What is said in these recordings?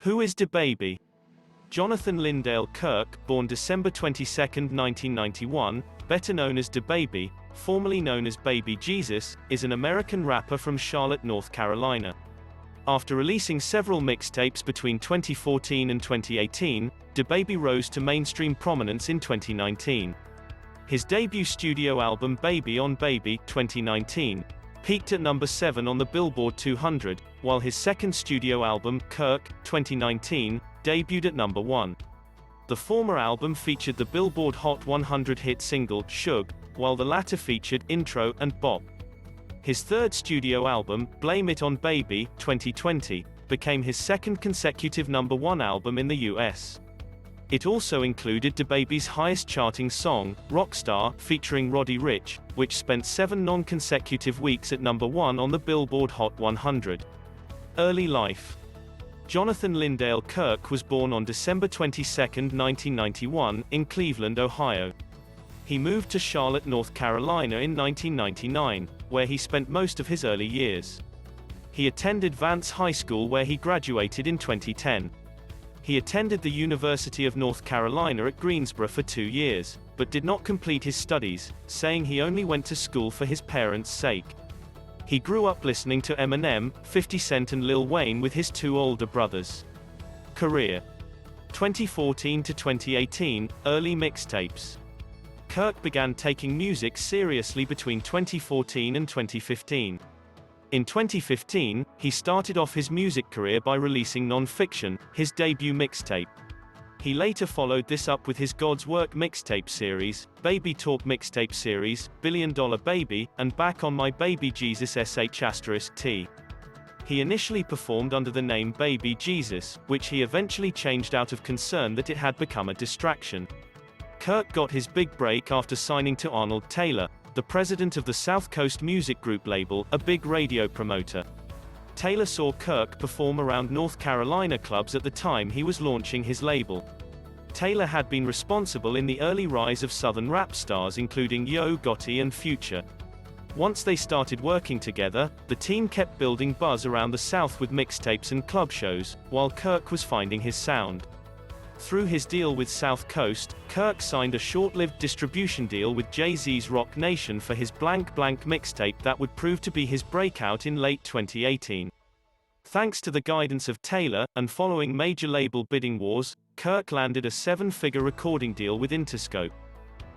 Who is Dababy? Jonathan Lindale Kirk, born December 22, 1991, better known as Dababy, formerly known as Baby Jesus, is an American rapper from Charlotte, North Carolina. After releasing several mixtapes between 2014 and 2018, Dababy rose to mainstream prominence in 2019. His debut studio album Baby on Baby, 2019, peaked at number 7 on the Billboard 200, while his second studio album, Kirk, 2019, debuted at number 1. The former album featured the Billboard Hot 100 hit single, Shug, while the latter featured Intro and Bop. His third studio album, Blame It on Baby, 2020, became his second consecutive number 1 album in the US. It also included Dababy's highest-charting song, Rockstar, featuring Roddy Ricch, which spent 7 non-consecutive weeks at number 1 on the Billboard Hot 100. Early life. Jonathan Lindale Kirk was born on December 22, 1991, in Cleveland, Ohio. He moved to Charlotte, North Carolina in 1999, where he spent most of his early years. He attended Vance High School where he graduated in 2010. He attended the University of North Carolina at Greensboro for 2 years, but did not complete his studies, saying he only went to school for his parents' sake. He grew up listening to Eminem, 50 Cent and Lil Wayne with his 2 older brothers. Career. 2014 to 2018, early mixtapes. Kirk began taking music seriously between 2014 and 2015. In 2015, he started off his music career by releasing Non-Fiction, his debut mixtape. He later followed this up with his God's Work mixtape series, Baby Talk mixtape series, $1 Billion Baby, and Back on My Baby Jesus *T. He initially performed under the name Baby Jesus, which he eventually changed out of concern that it had become a distraction. Kirk got his big break after signing to Arnold Taylor, the president of the South Coast Music Group label, a big radio promoter. Taylor saw Kirk perform around North Carolina clubs at the time he was launching his label. Taylor had been responsible in the early rise of Southern rap stars including Yo Gotti and Future. Once they started working together, the team kept building buzz around the South with mixtapes and club shows, while Kirk was finding his sound. Through his deal with South Coast, Kirk signed a short-lived distribution deal with Jay-Z's Rock Nation for his Blank Blank mixtape that would prove to be his breakout in late 2018. Thanks to the guidance of Taylor, and following major label bidding wars, Kirk landed a 7-figure recording deal with Interscope.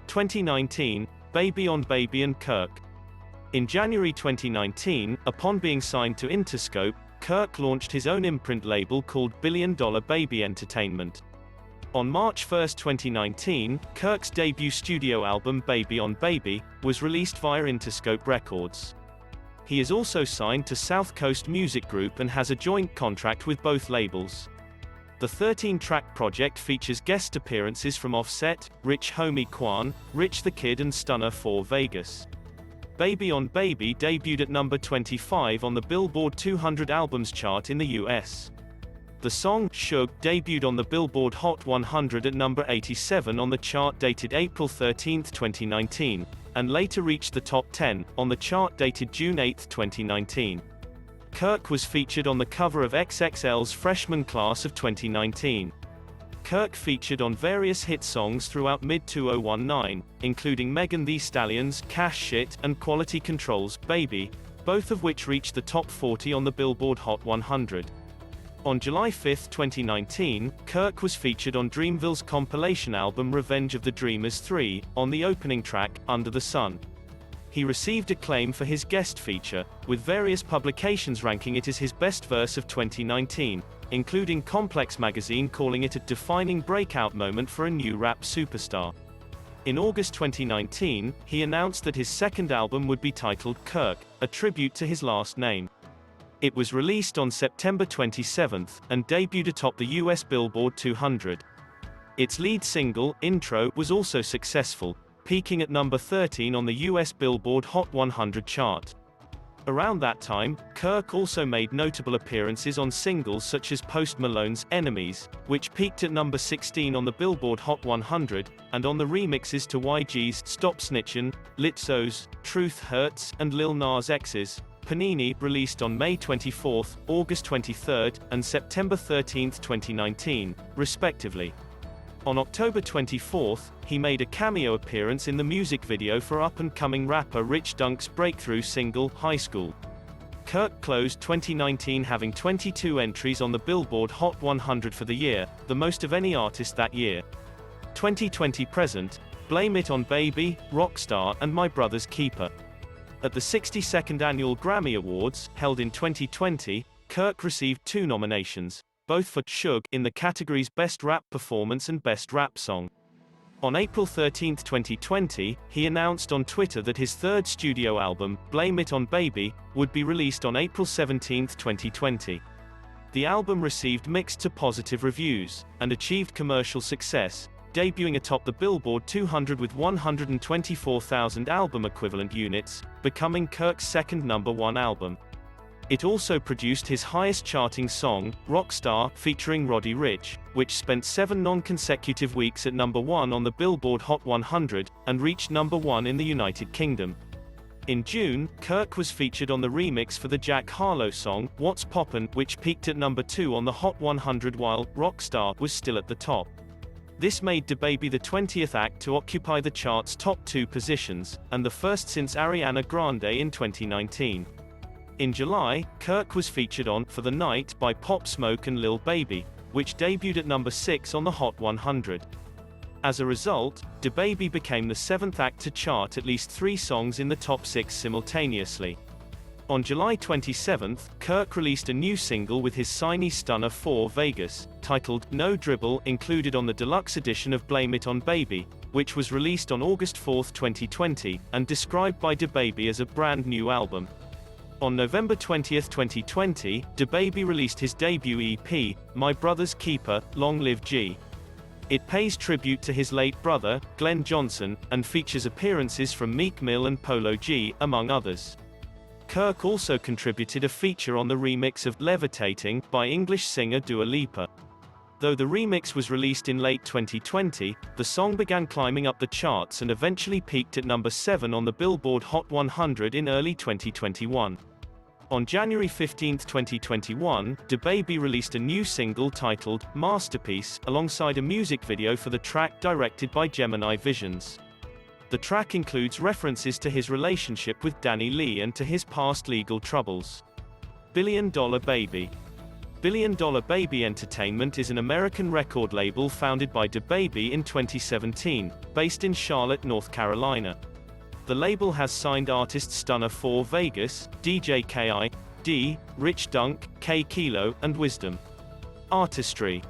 2019, Baby on Baby and Kirk. In January 2019, upon being signed to Interscope, Kirk launched his own imprint label called $1 Billion Baby Entertainment. On March 1, 2019, Kirk's debut studio album Baby on Baby was released via Interscope Records. He is also signed to South Coast Music Group and has a joint contract with both labels. The 13-track project features guest appearances from Offset, Rich Homie Quan, Rich the Kid and Stunner 4 Vegas. Baby on Baby debuted at number 25 on the Billboard 200 Albums chart in the US. The song, Shug, debuted on the Billboard Hot 100 at number 87 on the chart dated April 13, 2019, and later reached the top 10, on the chart dated June 8, 2019. Kirk was featured on the cover of XXL's freshman class of 2019. Kirk featured on various hit songs throughout mid-2019, including Megan Thee Stallion's Cash Shit and Quality Control's Baby, both of which reached the top 40 on the Billboard Hot 100. On July 5, 2019, Kirk was featured on Dreamville's compilation album Revenge of the Dreamers 3, on the opening track, Under the Sun. He received acclaim for his guest feature, with various publications ranking it as his best verse of 2019, including Complex magazine calling it a defining breakout moment for a new rap superstar. In August 2019, he announced that his second album would be titled Kirk, a tribute to his last name. It was released on September 27 and debuted atop the US Billboard 200. Its lead single, Intro, was also successful, peaking at number 13 on the US Billboard Hot 100 chart. Around that time, Kirk also made notable appearances on singles such as Post Malone's Enemies, which peaked at number 16 on the Billboard Hot 100, and on the remixes to YG's Stop Snitchin', Lizzo's Truth Hurts, and Lil Nas X's Panini, released on May 24, August 23, and September 13, 2019, respectively. On October 24, he made a cameo appearance in the music video for up-and-coming rapper Rich Dunk's breakthrough single, High School. Kirk closed 2019 having 22 entries on the Billboard Hot 100 for the year, the most of any artist that year. 2020 present, Blame It on Baby, Rockstar, and My Brother's Keeper. At the 62nd Annual Grammy Awards, held in 2020, Kirk received 2 nominations, both for Suge in the categories Best Rap Performance and Best Rap Song. On April 13, 2020, he announced on Twitter that his third studio album, Blame It on Baby, would be released on April 17, 2020. The album received mixed to positive reviews, and achieved commercial success, debuting atop the Billboard 200 with 124,000 album equivalent units, becoming Kirk's second #1 album. It also produced his highest charting song, Rockstar, featuring Roddy Ricch, which spent 7 non-consecutive weeks at #1 on the Billboard Hot 100, and reached #1 in the United Kingdom. In June, Kirk was featured on the remix for the Jack Harlow song, What's Poppin', which peaked at #2 on the Hot 100 while Rockstar was still at the top. This made Dababy the 20th act to occupy the chart's top 2 positions, and the first since Ariana Grande in 2019. In July, Kirk was featured on For the Night by Pop Smoke and Lil Baby, which debuted at #6 on the Hot 100. As a result, Dababy became the 7th act to chart at least 3 songs in the top 6 simultaneously. On July 27, Kirk released a new single with his Siny Stunner 4 Vegas, titled No Dribble, included on the deluxe edition of Blame It on Baby, which was released on August 4, 2020, and described by Dababy as a brand new album. On November 20, 2020, Dababy released his debut EP, My Brother's Keeper, Long Live G. It pays tribute to his late brother, Glenn Johnson, and features appearances from Meek Mill and Polo G, among others. Kirk also contributed a feature on the remix of Levitating by English singer Dua Lipa. Though the remix was released in late 2020, the song began climbing up the charts and eventually peaked at #7 on the Billboard Hot 100 in early 2021. On January 15, 2021, Dababy released a new single titled Masterpiece, alongside a music video for the track directed by Gemini Visions. The track includes references to his relationship with Danny Lee and to his past legal troubles. Billion Dollar Baby. Billion Dollar Baby Entertainment is an American record label founded by Dababy in 2017, based in Charlotte, North Carolina. The label has signed artists Stunner 4 Vegas, DJ K.I.D., Rich Dunk, K Kilo, and Wisdom. Artistry.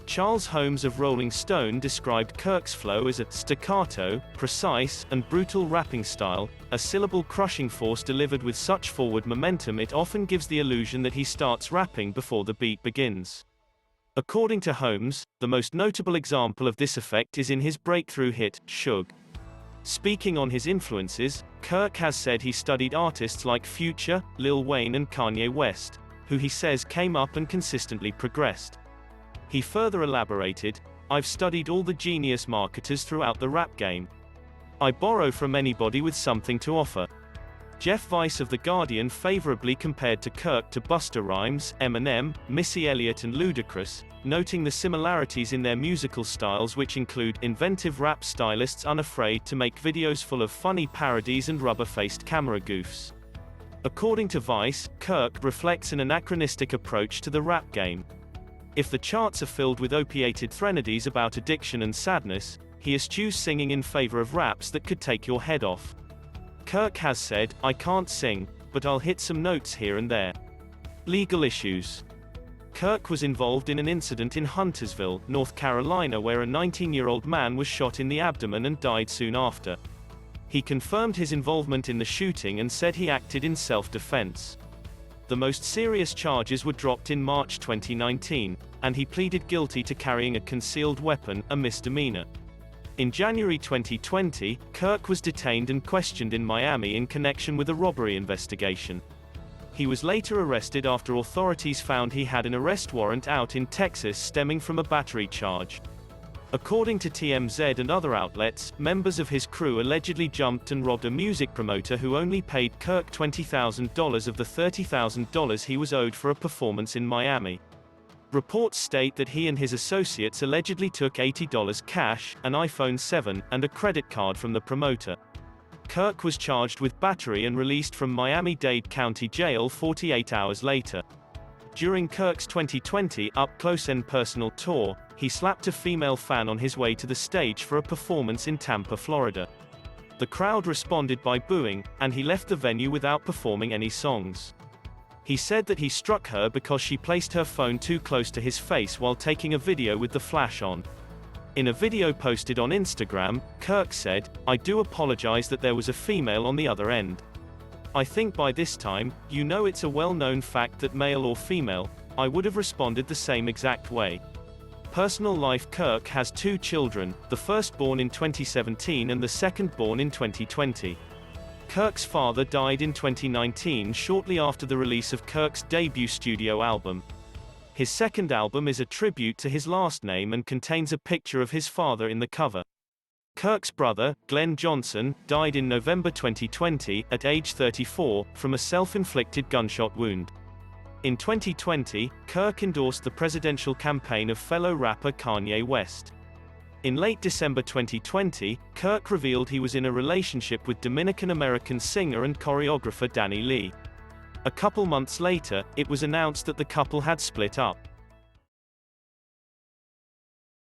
Charles Holmes of Rolling Stone described Kirk's flow as a staccato, precise, and brutal rapping style, a syllable-crushing force delivered with such forward momentum it often gives the illusion that he starts rapping before the beat begins. According to Holmes, the most notable example of this effect is in his breakthrough hit, Suge. Speaking on his influences, Kirk has said he studied artists like Future, Lil Wayne and Kanye West, who he says came up and consistently progressed. He further elaborated, I've studied all the genius marketers throughout the rap game. I borrow from anybody with something to offer. Jeff Weiss of The Guardian favorably compared to Kirk to Busta Rhymes, Eminem, Missy Elliott and Ludacris, noting the similarities in their musical styles which include inventive rap stylists unafraid to make videos full of funny parodies and rubber-faced camera goofs. According to Vice, Kirk reflects an anachronistic approach to the rap game. If the charts are filled with opiated threnodies about addiction and sadness, he eschews singing in favor of raps that could take your head off. Kirk has said, I can't sing, but I'll hit some notes here and there. Legal issues. Kirk was involved in an incident in Huntersville, North Carolina where a 19-year-old man was shot in the abdomen and died soon after. He confirmed his involvement in the shooting and said he acted in self-defense. The most serious charges were dropped in March 2019, and he pleaded guilty to carrying a concealed weapon, a misdemeanor. In January 2020, Kirk was detained and questioned in Miami in connection with a robbery investigation. He was later arrested after authorities found he had an arrest warrant out in Texas stemming from a battery charge. According to TMZ and other outlets, members of his crew allegedly jumped and robbed a music promoter who only paid Kirk $20,000 of the $30,000 he was owed for a performance in Miami. Reports state that he and his associates allegedly took $80 cash, an iPhone 7, and a credit card from the promoter. Kirk was charged with battery and released from Miami-Dade County Jail 48 hours later. During Kirk's 2020 Up Close and Personal tour, he slapped a female fan on his way to the stage for a performance in Tampa, Florida. The crowd responded by booing, and he left the venue without performing any songs. He said that he struck her because she placed her phone too close to his face while taking a video with the flash on. In a video posted on Instagram, Kirk said, "I do apologize that there was a female on the other end. I think by this time, you know it's a well-known fact that male or female, I would have responded the same exact way." Personal life: Kirk has 2 children, the first born in 2017 and the second born in 2020. Kirk's father died in 2019 shortly after the release of Kirk's debut studio album. His second album is a tribute to his last name and contains a picture of his father in the cover. Kirk's brother, Glenn Johnson, died in November 2020, at age 34, from a self-inflicted gunshot wound. In 2020, Kirk endorsed the presidential campaign of fellow rapper Kanye West. In late December 2020, Kirk revealed he was in a relationship with Dominican-American singer and choreographer Danny Lee. A couple months later, it was announced that the couple had split up.